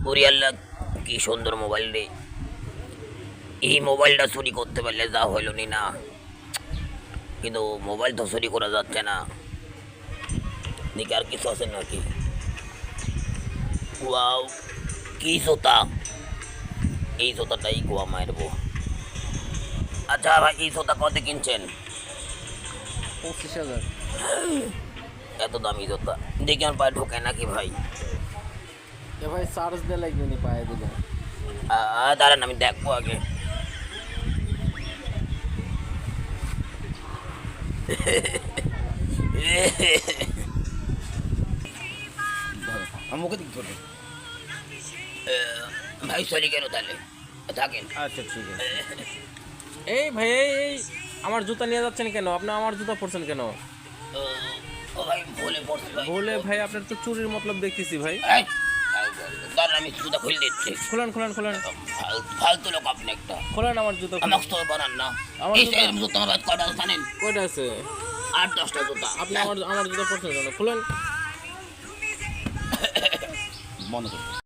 ওরে আল্লাহ, কি সুন্দর মোবাইল রে। এই মোবাইলটা চুরি করতে পারলে যা হইল নি না, কিন্তু মোবাইল তো চুরি করা যাচ্ছে না। দেখি আর কিছু আছে নাকি। ওয়াও, কি জোতা! এই জোতাটাই গোয়া মারবো। আচ্ছা ভাই, এই জোতা কত কিনছেন? 25,000। এত দামি জোতা দেখি আমার পায়ে ঢোকে নাকি ভাই? এ ভাই চার্জ দিয়ে লাগবে নি পায়ে দিলে। দাঁড়ান আমি দেখবো আগে। আমাকে দিক ধরে। ভাই সরি কেন তাহলে থাকেন। আচ্ছা ঠিক আছে। এই ভাই এই আমার জুতা নিয়ে যাচ্ছেন কেন? আপনি আমার জুতা পরছেন কেন? ও ভাই ভুলে পড়ছি ভাই। বলে ভাই আপনার তো চুরির মতলব দেখতেছি ভাই। এই, দাঁড়ান আমি জুতা খুলে দিচ্ছি। খোলেন খোলেন খোলেন ফালতু লোক আপনি একটা। খোলেন আমার জুতা খোলেন। আমাকে তো বানান না। আমার এই জুতা- জুতা আমার হাত কয়টা জানেন? কয়টা আছে? 8-10টা জুতা। আপনি আমার জুতা পরছেন কেন? খোলেন। মনে করুন।